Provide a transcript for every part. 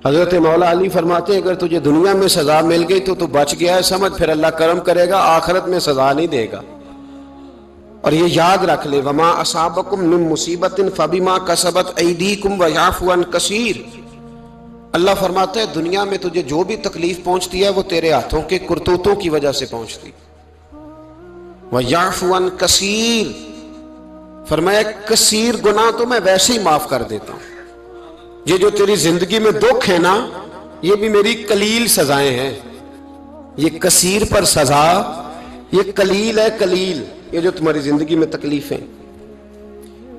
حضرت مولا علی فرماتے ہیں اگر تجھے دنیا میں سزا مل گئی تو بچ گیا ہے سمجھ، پھر اللہ کرم کرے گا، آخرت میں سزا نہیں دے گا۔ اور یہ یاد رکھ لے، وما اصابکم من مصیبت فبما کسبت ایدیکم ویعفو عن کثیر۔ اللہ فرماتا ہے دنیا میں تجھے جو بھی تکلیف پہنچتی ہے وہ تیرے ہاتھوں کے کرتوتوں کی وجہ سے پہنچتی، ویعفو عن کثیر، فرمایا کثیر گناہ تو میں ویسے ہی معاف کر دیتا ہوں۔ یہ جو تیری زندگی میں دکھ ہے نا، یہ بھی میری قلیل سزائیں ہیں۔ یہ کثیر پر سزا، یہ قلیل ہے، قلیل یہ جو تمہاری زندگی میں تکلیفیں۔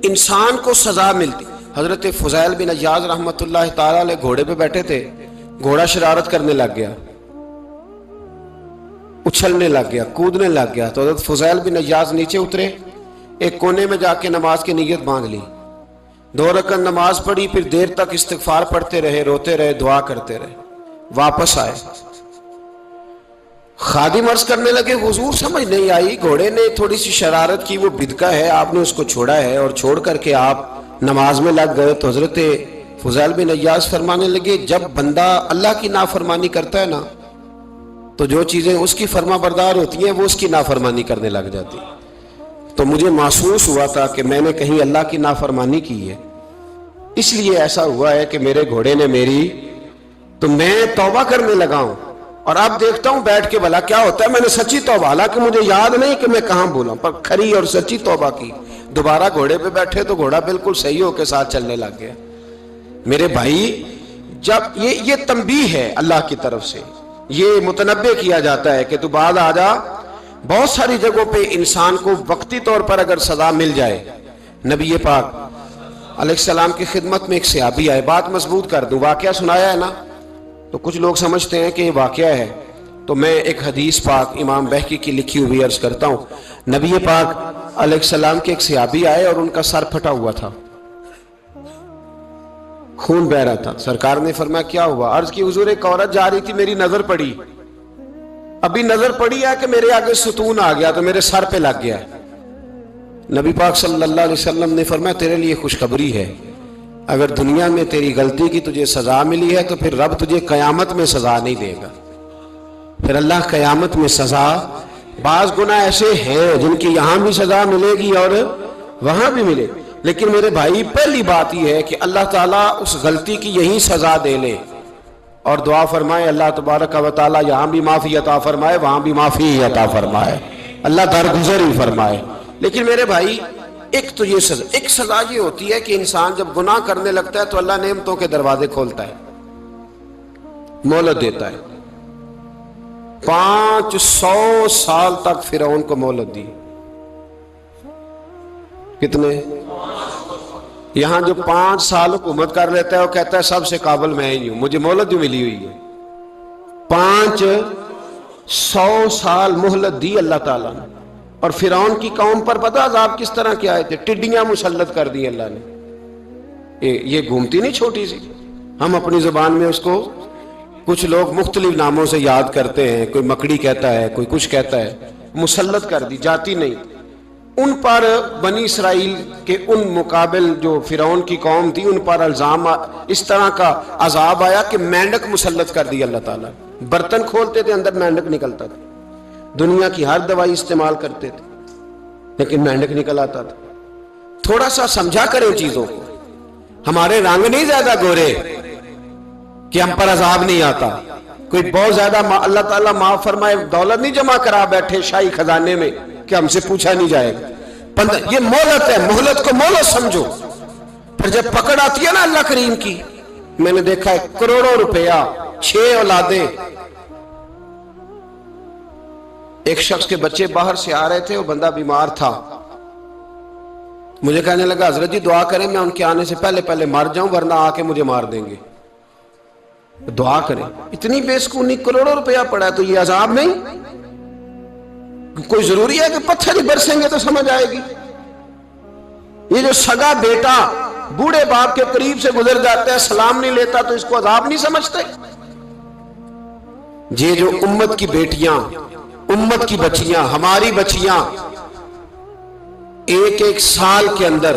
انسان کو سزا ملتی۔ حضرت فضیل بن عیاض رحمۃ اللہ تعالی علیہ گھوڑے پہ بیٹھے تھے، گھوڑا شرارت کرنے لگ گیا، اچھلنے لگ گیا، کودنے لگ گیا، تو حضرت فضیل بن عیاض نیچے اترے، ایک کونے میں جا کے نماز کی نیت باندھ لی، 2 رکعت نماز پڑھی، پھر دیر تک استغفار پڑھتے رہے، روتے رہے، دعا کرتے رہے، واپس آئے۔ خادم عرض کرنے لگے حضور سمجھ نہیں آئی، گھوڑے نے تھوڑی سی شرارت کی، وہ بدکا ہے، آپ نے اس کو چھوڑا ہے اور چھوڑ کر کے آپ نماز میں لگ گئے۔ تو حضرت فضیل بن عیاض فرمانے لگے جب بندہ اللہ کی نافرمانی کرتا ہے نا تو جو چیزیں اس کی فرما بردار ہوتی ہیں وہ اس کی نافرمانی کرنے لگ جاتی۔ تو مجھے محسوس ہوا تھا کہ میں نے کہیں اللہ کی نافرمانی کی ہے، اس لیے ایسا ہوا ہے کہ میرے گھوڑے نے میری، تو میں توبہ کرنے لگا ہوں، اور اب دیکھتا ہوں بیٹھ کے بھلا کیا ہوتا ہے۔ میں نے سچی توبہ، حالانکہ مجھے یاد نہیں کہ میں کہاں بولا، پر کھری اور سچی توبہ کی۔ دوبارہ گھوڑے پہ بیٹھے تو گھوڑا بالکل صحیح ہو کے ساتھ چلنے لگ گیا۔ میرے بھائی جب یہ تنبیہ ہے اللہ کی طرف سے، یہ متنبہ کیا جاتا ہے کہ تو بعد آ جا۔ بہت ساری جگہوں پہ انسان کو وقتی طور پر اگر سزا مل جائے، نبی پاک علیہ السلام کی خدمت میں ایک صحابی آئے، بات مضبوط کر دوں، واقعہ سنایا ہے نا تو کچھ لوگ سمجھتے ہیں کہ یہ واقعہ ہے، تو میں ایک حدیث پاک امام بہقی کی لکھی ہوئی عرض کرتا ہوں۔ نبی پاک علیہ السلام کے ایک صحابی آئے اور ان کا سر پھٹا ہوا تھا، خون بہ رہا تھا۔ سرکار نے فرمایا کیا ہوا؟ عرض کی حضور ایک عورت جا رہی تھی، میری نظر پڑی، ابھی نظر پڑی ہے کہ میرے آگے ستون آ گیا تو میرے سر پہ لگ گیا ہے۔ نبی پاک صلی اللہ علیہ وسلم نے فرمایا تیرے لیے خوشخبری ہے، اگر دنیا میں تیری غلطی کی تجھے سزا ملی ہے تو پھر رب تجھے قیامت میں سزا نہیں دے گا۔ پھر اللہ قیامت میں سزا، بعض گناہ ایسے ہیں جن کی یہاں بھی سزا ملے گی اور وہاں بھی ملے، لیکن میرے بھائی پہلی بات یہ ہے کہ اللہ تعالیٰ اس غلطی کی یہی سزا دے لے، اور دعا فرمائے اللہ تبارک و تعالیٰ یہاں بھی معافی عطا فرمائے، وہاں بھی معافی عطا فرمائے، اللہ درگزر ہی فرمائے۔ لیکن میرے بھائی ایک تو یہ سزا، ایک سزا یہ ہوتی ہے کہ انسان جب گناہ کرنے لگتا ہے تو اللہ نعمتوں کے دروازے کھولتا ہے، مہلت دیتا ہے۔ 500 سال تک فرعون کو مہلت دی، کتنے؟ یہاں جو 5 سال حکومت کر لیتا ہے وہ کہتا ہے سب سے قابل میں ہی ہوں، مجھے مہلت جو ملی ہوئی ہے۔ 500 سال مہلت دی اللہ تعالیٰ نے، اور فرعون کی قوم پر پتہ عذاب کس طرح کے آئے تھے؟ ٹڈیاں مسلط کر دی اللہ نے۔ یہ گھومتی نہیں چھوٹی سی، ہم اپنی زبان میں اس کو کچھ لوگ مختلف ناموں سے یاد کرتے ہیں، کوئی مکڑی کہتا ہے، کوئی کچھ کہتا ہے، مسلط کر دی، جاتی نہیں۔ ان پر بنی اسرائیل کے ان مقابل جو فرعون کی قوم تھی ان پر الزام اس طرح کا عذاب آیا کہ مینڈک مسلط کر دی اللہ تعالیٰ۔ برتن کھولتے تھے اندر مینڈک نکلتا تھا، دنیا کی ہر دوائی استعمال کرتے تھے لیکن مینڈک نکل آتا تھا۔ تھوڑا سا سمجھا کریں چیزوں کو، ہمارے رنگ نہیں زیادہ گورے کہ ہم پر عذاب نہیں آتا، کوئی بہت زیادہ اللہ تعالیٰ معاف فرمائے دولت نہیں جمع کرا بیٹھے شاہی خزانے میں کہ ہم سے پوچھا نہیں جائے گا۔ یہ مہلت ہے، مہلت کو مہلت سمجھو۔ پھر جب پکڑ آتی ہے نا اللہ کریم کی، میں نے دیکھا ہے کروڑوں روپیہ، 6 اولادیں، ایک شخص کے بچے باہر سے آ رہے تھے، وہ بندہ بیمار تھا، مجھے کہنے لگا حضرت جی دعا کریں میں ان کے آنے سے پہلے مر جاؤں ورنہ آ کے مجھے مار دیں گے، دعا کریں۔ اتنی بے سکونی، کروڑوں روپیہ پڑا ہے تو یہ عذاب نہیں؟ کوئی ضروری ہے کہ پتھر ہی برسیں گے تو سمجھ آئے گی؟ یہ جو سگا بیٹا بوڑھے باپ کے قریب سے گزر جاتا ہے سلام نہیں لیتا تو اس کو عذاب نہیں سمجھتے؟ یہ جو امت کی بیٹیاں، امت کی بچیاں، ہماری بچیاں ایک سال کے اندر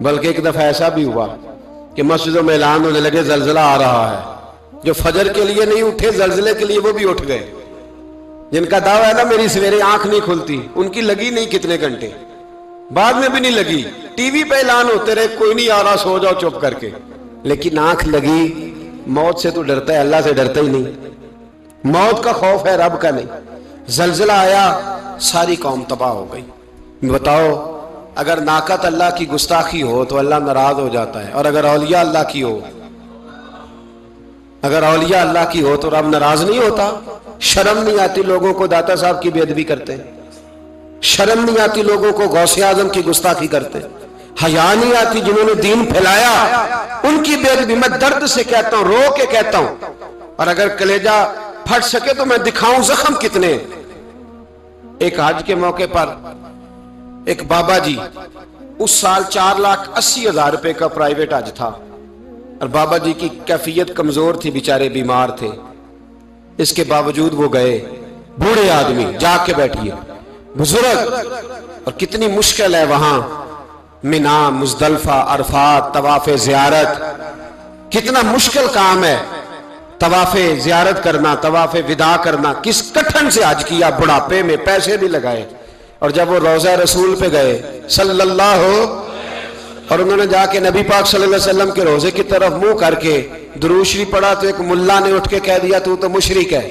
بلکہ ایک دفعہ ایسا بھی ہوا کہ مسجدوں میں اعلان ہونے لگے زلزلہ آ رہا ہے. جو فجر کے لیے نہیں اٹھے زلزلے کے لیے وہ بھی اٹھ گئے. جن کا دعویٰ ہے نا میری سویرے آنکھ نہیں کھلتی، ان کی لگی نہیں کتنے گھنٹے، بعد میں بھی نہیں لگی. ٹی وی پہ اعلان ہوتے رہے کوئی نہیں آ رہا، سو جاؤ چپ کر کے. لیکن آنکھ لگی. موت سے تو ڈرتا ہے، اللہ سے ڈرتا ہی نہیں. موت کا خوف ہے، رب کا نہیں. زلزلہ آیا، ساری قوم تباہ ہو گئی. بتاؤ اگر ناقت اللہ کی گستاخی ہو تو اللہ ناراض ہو جاتا ہے، اور اگر اولیاء اللہ کی ہو، اگر اولیاء اللہ کی ہو تو رب ناراض نہیں ہوتا. شرم نہیں آتی لوگوں کو داتا صاحب کی بے ادبی کرتے ہیں، شرم نہیں آتی لوگوں کو غوث اعظم کی گستاخی کرتے، حیا نہیں آتی جنہوں نے دین پھیلایا ان کی بے ادبی. میں درد سے کہتا ہوں، رو کے کہتا ہوں، اور اگر کلیجہ پھٹ سکے تو میں دکھاؤں زخم کتنے. ایک حج کے موقع پر ایک بابا جی، اس سال 4,80,000 روپے کا پرائیویٹ حج تھا، اور بابا جی کی کیفیت کمزور تھی، بیچارے بیمار تھے. اس کے باوجود وہ گئے. بوڑھے آدمی، جا کے بیٹھیے، بزرگ، اور کتنی مشکل ہے وہاں منا، مزدلفہ، عرفات، طواف زیارت. کتنا مشکل کام ہے طواف زیارت کرنا، طواف وداع کرنا. کس کٹھن سے حج کیا، بڑھاپے میں پیسے بھی لگائے. اور جب وہ روضہ رسول پہ گئے صلی اللہ، اور انہوں نے جا کے نبی پاک صلی اللہ علیہ وسلم کے روزے کی طرف منہ کر کے درود شریف پڑھا تو ایک ملا نے اٹھ کے کہہ دیا تو مشرک ہے.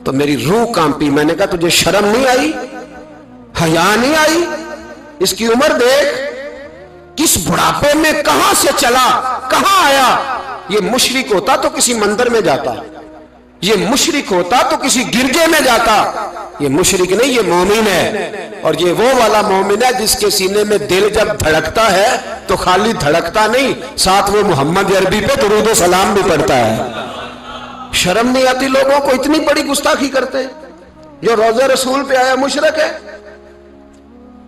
تو میری روح کانپی. میں نے کہا تجھے شرم نہیں آئی، حیا نہیں آئی؟ اس کی عمر دیکھ، کس بڑھاپے میں کہاں سے چلا، کہاں آیا. یہ مشرک ہوتا تو کسی مندر میں جاتا، یہ مشرک ہوتا تو کسی گرجے میں جاتا. یہ مشرک نہیں، یہ مومن ہے. اور یہ وہ والا مومن ہے جس کے سینے میں دل جب دھڑکتا ہے تو خالی دھڑکتا نہیں، ساتھ وہ محمد عربی پہ درود و سلام بھی پڑھتا ہے. شرم نہیں آتی لوگوں کو، اتنی بڑی گستاخی کرتے. جو روضہ رسول پہ آیا مشرک ہے.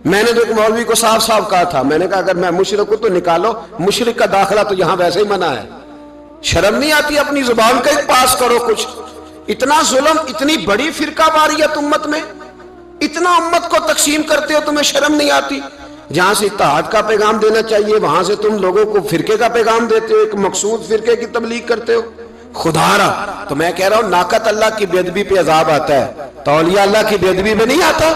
میں نے تو ایک مولوی کو صاف صاف کہا تھا، میں نے کہا اگر میں مشرک ہوں تو نکالو، مشرک کا داخلہ تو یہاں ویسے ہی منع ہے. شرم نہیں آتی؟ اپنی زبان کا ایک پاس کرو کچھ. اتنا ظلم، اتنی بڑی فرقہ واریت امت میں، اتنا امت کو تقسیم کرتے ہو، تمہیں شرم نہیں آتی؟ جہاں سے اتحاد کا پیغام دینا چاہیے وہاں سے تم لوگوں کو فرقے کا پیغام دیتے ہو، ایک مقصود فرقے کی تبلیغ کرتے ہو. خدا را، تو میں کہہ رہا ہوں ناقت اللہ کی بے ادبی پہ عذاب آتا ہے تو اولیاء اللہ کی بے ادبی پہ نہیں آتا.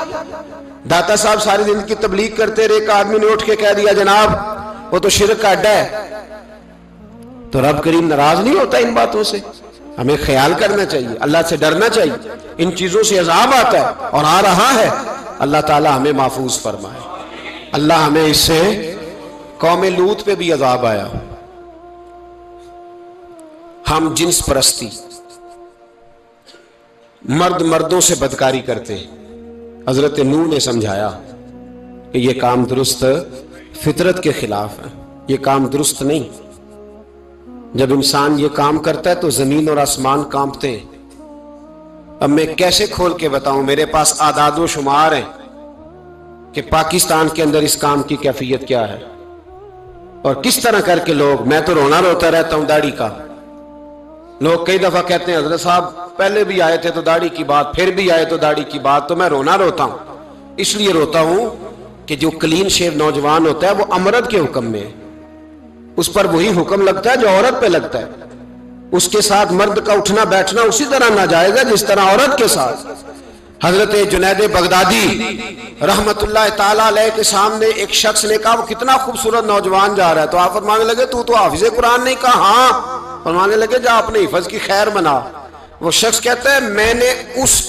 داتا صاحب ساری دن کی تبلیغ کرتے رہے، ایک آدمی نے اٹھ کے کہہ دیا جناب وہ تو شرک کا اڈا ہے، تو رب کریم ناراض نہیں ہوتا ان باتوں سے؟ ہمیں خیال کرنا چاہیے، اللہ سے ڈرنا چاہیے. ان چیزوں سے عذاب آتا ہے اور آ رہا ہے. اللہ تعالی ہمیں محفوظ فرمائے. اللہ ہمیں اس سے، قوم لوط پہ بھی عذاب آیا. ہم جنس پرستی، مرد مردوں سے بدکاری کرتے. حضرت نوح نے سمجھایا کہ یہ کام درست فطرت کے خلاف ہے، یہ کام درست نہیں. جب انسان یہ کام کرتا ہے تو زمین اور آسمان کانپتے ہیں. اب میں کیسے کھول کے بتاؤں، میرے پاس اعداد و شمار ہیں کہ پاکستان کے اندر اس کام کی کیفیت کیا ہے اور کس طرح کر کے لوگ. میں تو رونا روتا رہتا ہوں داڑھی کا. لوگ کئی دفعہ کہتے ہیں حضرت صاحب پہلے بھی آئے تھے تو داڑھی کی بات، پھر بھی آئے تو داڑھی کی بات. تو میں رونا روتا ہوں، اس لیے روتا ہوں کہ جو کلین شیو نوجوان ہوتا ہے وہ امرد کے حکم میں ہے، اس پر وہی حکم لگتا ہے جو عورت پہ لگتا ہے. اس کے ساتھ مرد کا اٹھنا بیٹھنا اسی طرح ناجائز ہے جس طرح عورت کے ساتھ. حضرت جنید بغدادی رحمت اللہ تعالیٰ علیہ کے سامنے ایک شخص نے کہا وہ کتنا خوبصورت نوجوان جا رہا ہے، تو آپ فرمانے لگے تو حافظ قرآن نہیں؟ کہا ہاں. فرمانے لگے جا اپنے حفظ کی خیر بنا. وہ شخص کہتا ہے میں نے اس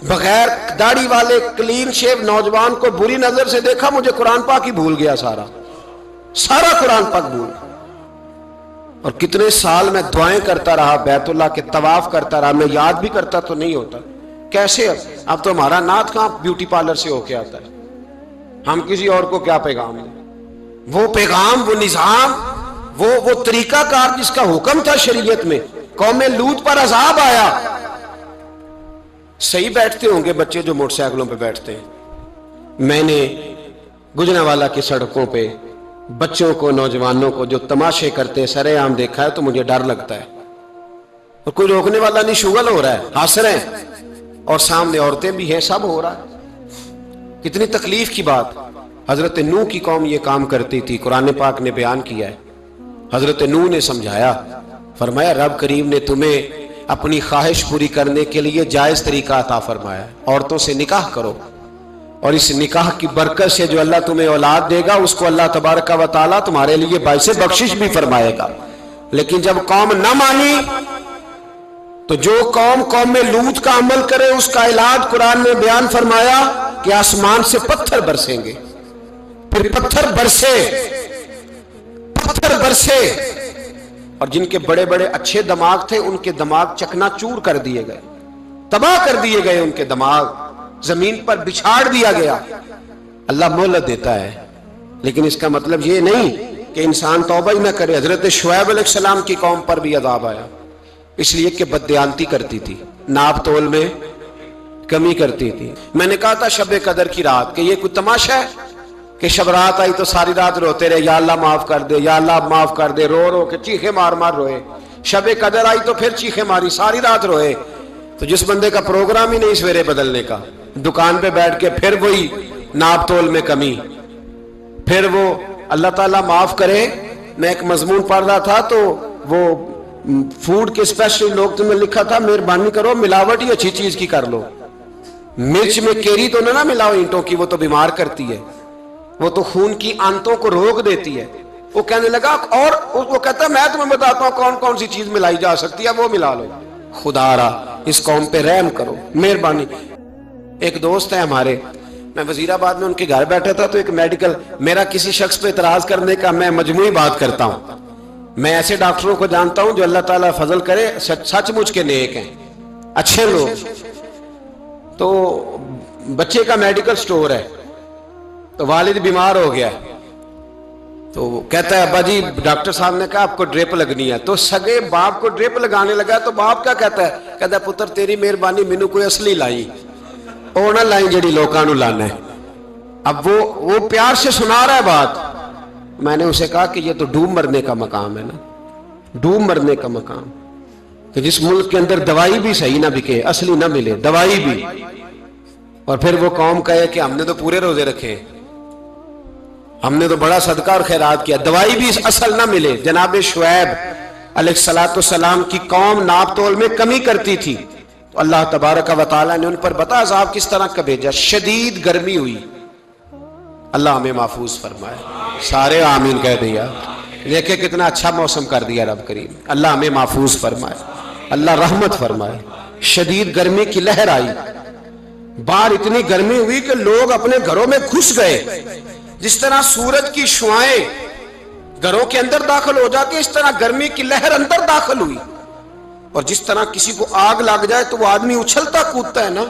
بغیر داڑھی والے کلین شیو نوجوان کو بری نظر سے دیکھا، مجھے قرآن پاک ہی بھول گیا، سارا قرآن پاک بھول. اور کتنے سال میں دعائیں کرتا رہا، بیت اللہ کے طواف کرتا رہا، میں یاد بھی کرتا تو نہیں ہوتا. کیسے اب تو ہمارا نعت کہاں بیوٹی پارلر سے ہو کے آتا ہے، ہم کسی اور کو کیا پیغام دیں؟ وہ پیغام، وہ نظام، وہ طریقہ کار جس کا حکم تھا شریعت میں. قوم لوط پر عذاب آیا. صحیح بیٹھتے ہوں گے بچے جو موٹر سائیکلوں پہ بیٹھتے ہیں. میں نے گجرانوالہ کی سڑکوں پہ بچوں کو، نوجوانوں کو جو تماشے کرتے سرے عام دیکھا ہے تو مجھے ڈر لگتا ہے. اور کوئی روکنے والا نہیں، شغل ہو رہا ہے، ہنس رہے ہیں، اور سامنے عورتیں بھی ہیں، سب ہو رہا ہے. کتنی تکلیف کی بات. حضرت نوح کی قوم یہ کام کرتی تھی، قرآن پاک نے بیان کیا ہے۔ حضرت نوح نے سمجھایا، فرمایا رب کریم نے تمہیں اپنی خواہش پوری کرنے کے لیے جائز طریقہ عطا فرمایا ہے، عورتوں سے نکاح کرو، اور اس نکاح کی برکت سے جو اللہ تمہیں اولاد دے گا اس کو اللہ تبارک و تعالیٰ تمہارے لیے باعث بخشش بھی فرمائے گا۔ لیکن جب قوم نہ مانی تو جو قوم میں لوط کا عمل کرے اس کا علاج قرآن نے بیان فرمایا کہ آسمان سے پتھر برسیں گے، پھر پتھر برسے، اور جن کے بڑے بڑے اچھے دماغ تھے ان کے دماغ چکنا چور کر دیے گئے، تباہ کر دیے گئے، ان کے دماغ زمین پر بچھاڑ دیا گیا۔ اللہ مہلت دیتا ہے، لیکن اس کا مطلب یہ نہیں کہ انسان توبہ ہی نہ کرے۔ حضرت شعیب علیہ السلام کی قوم پر بھی عذاب آیا، اس لیے کہ بددیانتی کرتی تھی، ناپ تول میں کمی کرتی تھی۔ میں نے کہا تھا شب قدر کی رات کہ یہ کوئی تماشا ہے کہ شب رات آئی تو ساری رات روتے رہے، یا اللہ معاف کر دے، یا اللہ معاف کر دے، رو رو کے چیخے مار مار روئے۔ شب قدر آئی تو پھر چیخے ماری، ساری رات روئے۔ تو جس بندے کا پروگرام ہی نہیں سویرے بدلنے کا، دکان پہ بیٹھ کے پھر وہی ناپ تول میں کمی، پھر وہ اللہ تعالیٰ معاف کرے۔ میں ایک مضمون پڑھ رہا تھا تو وہ فوڈ کے اسپیشل لوگ نے لکھا تھا مہربانی کرو ملاوٹ ہی اچھی چیز کی کر لو، مرچ میں کیری تو نہ ملاؤ اینٹوں کی، وہ تو بیمار کرتی ہے، وہ تو خون کی آنتوں کو روک دیتی ہے۔ وہ کہنے لگا، اور وہ کہتا ہے میں تمہیں بتاتا ہوں کون کون سی چیز ملائی جا سکتی ہے، وہ ملا لو۔ خدا را اس قوم پہ رحم کرو، مہربانی۔ ایک دوست ہے ہمارے، میں وزیر آباد میں ان کے گھر بیٹھا تھا تو ایک میڈیکل، میرا کسی شخص پہ اعتراض کرنے کا میں مجموعی بات کرتا ہوں۔ میں ایسے ڈاکٹروں کو جانتا ہوں جو اللہ تعالیٰ فضل کرے سچ مچ کے نیک ہیں، اچھے لوگ۔ تو بچے کا میڈیکل سٹور ہے، تو والد بیمار ہو گیا، تو کہتا ہے ابا جی ڈاکٹر صاحب نے کہا آپ کو ڈرپ لگنی ہے، تو سگے باپ کو ڈرپ لگانے لگا، تو باپ کیا کہتا ہے پتر تیری مہربانی مینوں کوئی اصلی لائی، اور نہ لائیں جڑی لوکاں نوں لانا ہے۔ اب وہ پیار سے سنا رہا ہے بات۔ میں نے اسے کہا کہ یہ تو ڈوب مرنے کا مقام ہے نا، ڈوب مرنے کا مقام، کہ جس ملک کے اندر دوائی بھی صحیح نہ بکے، اصلی نہ ملے دوائی بھی، اور پھر وہ قوم کہے کہ ہم نے تو پورے روزے رکھے، ہم نے تو بڑا صدقہ اور خیرات کیا، دوائی بھی اصل نہ ملے۔ جناب شعیب علیہ السلام کی قوم ناپ تول میں کمی کرتی تھی، تو اللہ تبارک و تعالیٰ نے ان پر بتا عذاب کس طرح کا بھیجا، شدید گرمی ہوئی۔ اللہ ہمیں محفوظ فرمائے، سارے آمین کہہ دیا۔ دیکھیں کتنا اچھا موسم کر دیا رب کریم، اللہ ہمیں محفوظ فرمائے، اللہ رحمت فرمائے۔ شدید گرمی کی لہر آئی، باہر اتنی گرمی ہوئی کہ لوگ اپنے گھروں میں گھس گئے، جس طرح سورج کی شعاعیں گھروں کے اندر داخل ہو جاتی اس طرح گرمی کی لہر اندر داخل ہوئی، اور جس طرح کسی کو آگ لگ جائے تو وہ آدمی اچھلتا کودتا ہے نا،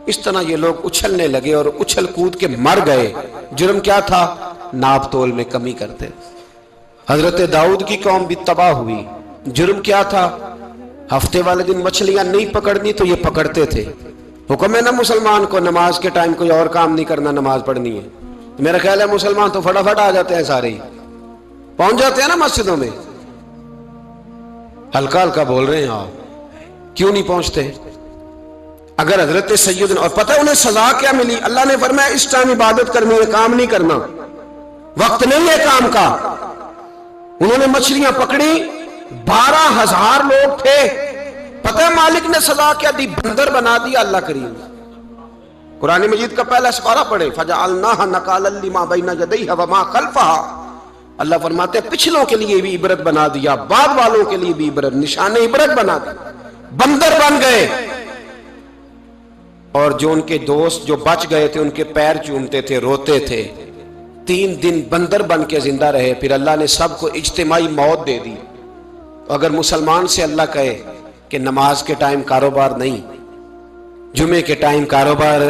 اس طرح یہ لوگ اچھلنے لگے اور اچھل کود کے مر گئے۔ جرم کیا تھا؟ ناپ تول میں کمی کرتے۔ حضرت داؤد کی قوم بھی تباہ ہوئی، جرم کیا تھا؟ ہفتے والے دن مچھلیاں نہیں پکڑنی تو یہ پکڑتے تھے۔ حکم ہے نا مسلمان کو نماز کے ٹائم کوئی اور کام نہیں کرنا، نماز پڑھنی ہے۔ میرا خیال ہے مسلمان تو فٹافٹ آ جاتے ہیں، سارے ہی پہنچ جاتے ہیں نا مسجدوں میں۔ ہلکا ہلکا بول رہے ہیں آپ، کیوں نہیں پہنچتے؟ اگر حضرت سیدنا، اور پتہ انہیں سزا کیا ملی؟ اللہ نے فرمایا اس ٹائم عبادت کرنی ہے، کام نہیں کرنا، وقت نہیں ہے کام کا۔ انہوں نے مچھلیاں پکڑی، 12,000 لوگ تھے، پتہ مالک نے سزا کیا دی؟ بندر بنا دیا اللہ کریم۔ قرآن مجید کا پہلا سپارہ پڑھے، فَجَعَلْنَاهَا نَكَالًا لِمَا بَيْنَ يَدَيْهَا وَمَا خَلْفَهَا۔ اللہ فرماتے ہیں پچھلوں کے لیے بھی عبرت بنا دیا، بعد والوں کے لیے بھی عبرت، نشان عبرت بنا دیا۔ بندر بن گئے، اور جو ان کے دوست جو بچ گئے تھے ان کے پیر چومتے تھے، روتے تھے۔ 3 دن بندر بن کے زندہ رہے، پھر اللہ نے سب کو اجتماعی موت دے دی۔ اگر مسلمان سے اللہ کہے کہ نماز کے ٹائم کاروبار نہیں، جمعے کے ٹائم کاروبار،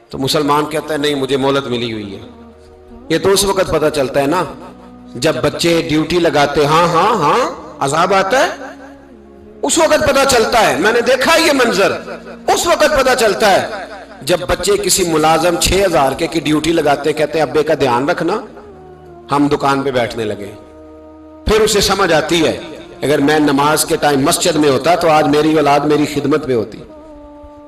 تو مسلمان کہتا ہے نہیں مجھے مہلت ملی ہوئی ہے۔ یہ تو اس وقت پتہ چلتا ہے نا جب بچے ڈیوٹی لگاتے، ہاں ہاں ہاں عذاب آتا ہے، اس وقت پتہ چلتا ہے۔ میں نے دیکھا یہ منظر، اس وقت پتہ چلتا ہے جب بچے کسی ملازم 6,000 کی ڈیوٹی لگاتے، کہتے ہیں ابے کا دھیان رکھنا، ہم دکان پہ بیٹھنے لگے۔ پھر اسے سمجھ آتی ہے اگر میں نماز کے ٹائم مسجد میں ہوتا تو آج میری اولاد میری خدمت میں ہوتی۔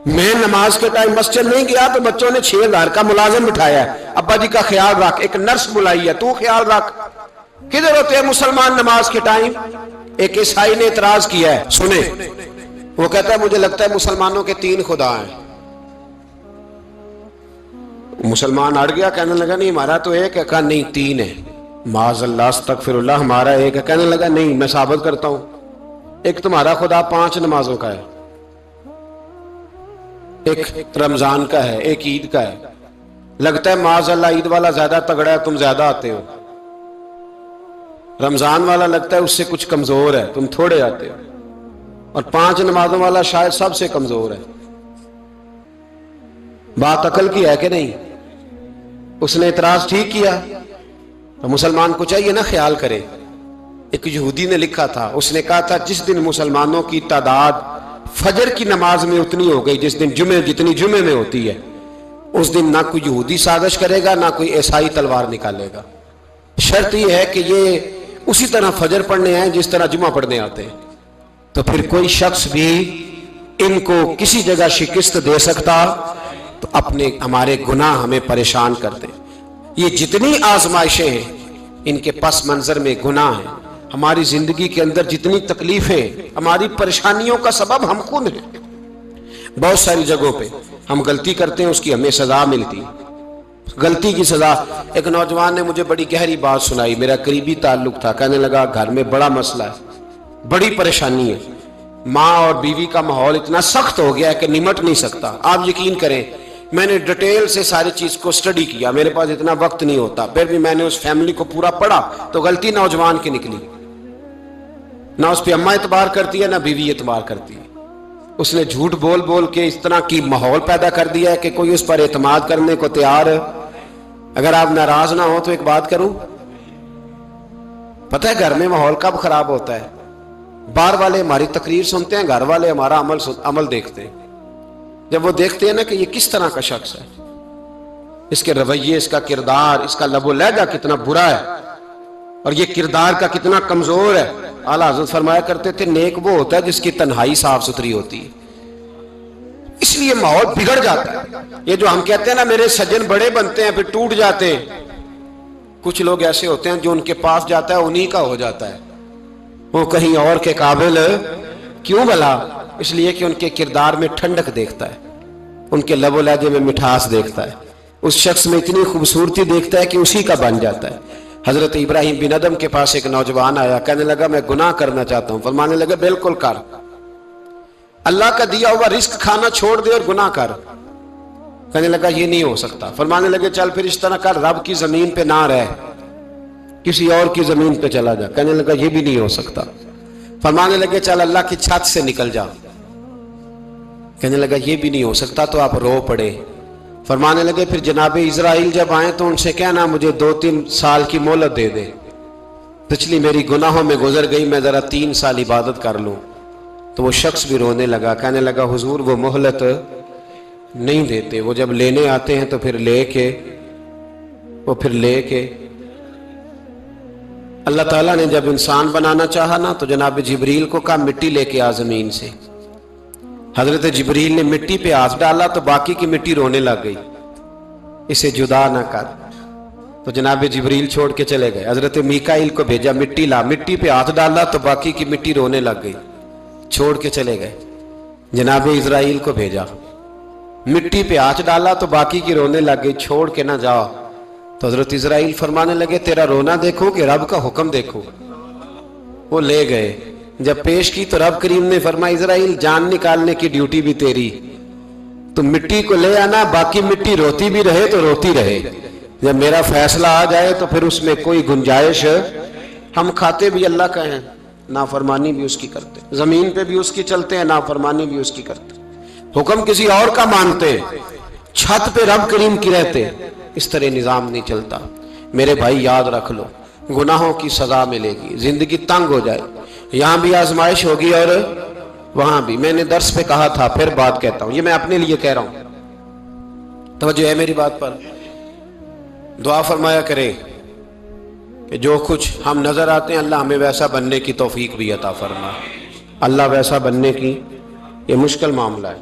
میں نماز کے ٹائم مسجد نہیں گیا تو بچوں نے 6,000 کا ملازم بٹھایا ہے، ابا جی کا خیال رکھ، ایک نرس بلائی ہے، تو خیال رکھ۔ کدھر ہوتے ہیں مسلمان نماز کے ٹائم؟ ایک عیسائی نے اعتراض کیا ہے، سنیں، وہ کہتا ہے مجھے لگتا ہے مسلمانوں کے 3 خدا ہیں۔ مسلمان اڑ گیا، کہنے لگا نہیں ہمارا تو ایک ہے، کہا نہیں 3 ہے، معاذ اللہ استغفر اللہ، ہمارا ایک ہے، کہنے لگا نہیں میں ثابت کرتا ہوں، ایک تمہارا خدا 5 نمازوں کا ہے، ایک رمضان کا ہے، ایک عید کا ہے، لگتا ہے معاذ اللہ عید والا زیادہ تگڑا ہے، تم زیادہ آتے ہو، رمضان والا لگتا ہے اس سے کچھ کمزور ہے، تم تھوڑے آتے ہو، اور 5 نمازوں والا شاید سب سے کمزور ہے۔ بات عقل کی ہے کہ نہیں؟ اس نے اعتراض ٹھیک کیا، تو مسلمان کو چاہیے نا خیال کرے۔ ایک یہودی نے لکھا تھا، اس نے کہا تھا جس دن مسلمانوں کی تعداد فجر کی نماز میں اتنی ہو گئی جس دن جتنی جمعے میں ہوتی ہے، اس دن نہ کوئی یہودی سازش کرے گا نہ کوئی عیسائی تلوار نکالے گا، شرط یہ ہے کہ یہ اسی طرح فجر پڑھنے آئیں جس طرح جمعہ پڑھنے آتے ہیں، تو پھر کوئی شخص بھی ان کو کسی جگہ شکست دے سکتا تو ہمارے گناہ ہمیں پریشان کرتے۔ یہ جتنی آزمائشیں ہیں ان کے پس منظر میں گناہ ہیں، ہماری زندگی کے اندر جتنی تکلیفیں، ہماری پریشانیوں کا سبب ہم خود ہیں۔ بہت ساری جگہوں پہ ہم غلطی کرتے ہیں، اس کی ہمیں سزا ملتی ہے، غلطی کی سزا۔ ایک نوجوان نے مجھے بڑی گہری بات سنائی، میرا قریبی تعلق تھا، کہنے لگا گھر میں بڑا مسئلہ ہے، بڑی پریشانی ہے، ماں اور بیوی کا ماحول اتنا سخت ہو گیا ہے کہ نمٹ نہیں سکتا۔ آپ یقین کریں میں نے ڈیٹیل سے ساری چیز کو سٹڈی کیا، میرے پاس اتنا وقت نہیں ہوتا، پھر بھی میں نے اس فیملی کو پورا پڑھا تو غلطی نوجوان کی نکلی، نہ اس پہ اماں اعتبار کرتی ہے نہ بیوی اعتبار کرتی ہے، اس نے جھوٹ بول بول کے اس طرح کی ماحول پیدا کر دیا ہے کہ کوئی اس پر اعتماد کرنے کو تیار ہے۔ اگر آپ ناراض نہ ہو تو ایک بات کروں، پتہ ہے گھر میں ماحول کب خراب ہوتا ہے؟ باہر والے ہماری تقریر سنتے ہیں، گھر والے ہمارا عمل دیکھتے ہیں۔ جب وہ دیکھتے ہیں نا کہ یہ کس طرح کا شخص ہے، اس کے رویے، اس کا کردار، اس کا لب و لہجہ کتنا برا ہے اور یہ کردار کا کتنا کمزور ہے۔ اعلیٰ حضرت فرمایا کرتے تھے نیک وہ ہوتا ہے جس کی تنہائی صاف ستھری ہوتی ہے، اس لیے ماحول بگڑ جاتا ہے۔ یہ جو ہم کہتے ہیں نا میرے سجن بڑے بنتے ہیں پھر ٹوٹ جاتے ہیں، کچھ لوگ ایسے ہوتے ہیں جو ان کے پاس جاتا ہے انہی کا ہو جاتا ہے، وہ کہیں اور کے قابل کیوں بھلا؟ اس لیے کہ ان کے کردار میں ٹھنڈک دیکھتا ہے، ان کے لب و لہجے میں مٹھاس دیکھتا ہے، اس شخص میں اتنی خوبصورتی دیکھتا ہے کہ اسی کا بن جاتا ہے۔ حضرت ابراہیم بن ادم کے پاس ایک نوجوان آیا، کہنے لگا میں گناہ کرنا چاہتا ہوں، فرمانے لگا بالکل کر، اللہ کا دیا ہوا رزق کھانا چھوڑ دے اور گناہ کر۔ کہنے لگا یہ نہیں ہو سکتا، فرمانے لگے چل پھر اس طرح کر، رب کی زمین پہ نہ رہ، کسی اور کی زمین پہ چلا جا۔ کہنے لگا یہ بھی نہیں ہو سکتا، فرمانے لگے چل اللہ کی چھت سے نکل جا۔ کہنے لگا یہ بھی نہیں ہو سکتا، تو آپ رو پڑے۔ فرمانے لگے پھر جناب اسرائیل جب آئیں تو ان سے کہنا مجھے 2-3 سال کی مہلت دے دے، پچھلی میری گناہوں میں گزر گئی، میں ذرا 3 سال عبادت کر لوں۔ تو وہ شخص بھی رونے لگا، کہنے لگا حضور وہ مہلت نہیں دیتے، وہ جب لینے آتے ہیں تو پھر لے کے اللہ تعالیٰ نے جب انسان بنانا چاہا نا تو جناب جبریل کو کہا مٹی لے کے آ زمین سے۔ حضرت جبریل نے مٹی پہ ہاتھ ڈالا تو باقی کی مٹی رونے لگ گئی، اسے جدا نہ کر، تو جناب جبریل چھوڑ کے چلے گئے۔ حضرت میکائیل کو بھیجا مٹی لا، مٹی پہ ہاتھ ڈالا تو باقی کی مٹی رونے لگ گئی، چھوڑ کے چلے گئے۔ جناب اسرائیل کو بھیجا، مٹی پہ ہاتھ ڈالا تو باقی کی رونے لگ گئی، چھوڑ کے نہ جاؤ۔ تو حضرت اسرائیل فرمانے لگے تیرا رونا دیکھو کہ رب کا حکم دیکھو۔ وہ لے گئے، جب پیش کی تو رب کریم نے فرمایا اسرائیل جان نکالنے کی ڈیوٹی بھی تیری، تو مٹی کو لے آنا، باقی مٹی روتی بھی رہے تو روتی رہے، جب میرا فیصلہ آ جائے تو پھر اس میں کوئی گنجائش، ہم کھاتے بھی اللہ کا ہیں، نافرمانی بھی اس کی کرتے، زمین پہ بھی اس کی چلتے ہیں، نافرمانی بھی اس کی کرتے، حکم کسی اور کا مانتے، چھت پہ رب کریم کی رہتے، اس طرح نظام نہیں چلتا۔ میرے بھائی یاد رکھ لو، گناہوں کی سزا ملے گی، زندگی تنگ ہو جائے، یہاں بھی آزمائش ہوگی اور وہاں بھی۔ میں نے درس پہ کہا تھا، پھر بات کہتا ہوں، یہ میں اپنے لیے کہہ رہا ہوں، توجہ ہے میری بات پر۔ دعا فرمایا کرے کہ جو کچھ ہم نظر آتے ہیں اللہ ہمیں ویسا بننے کی توفیق بھی عطا فرما۔ اللہ ویسا بننے کی یہ مشکل معاملہ ہے،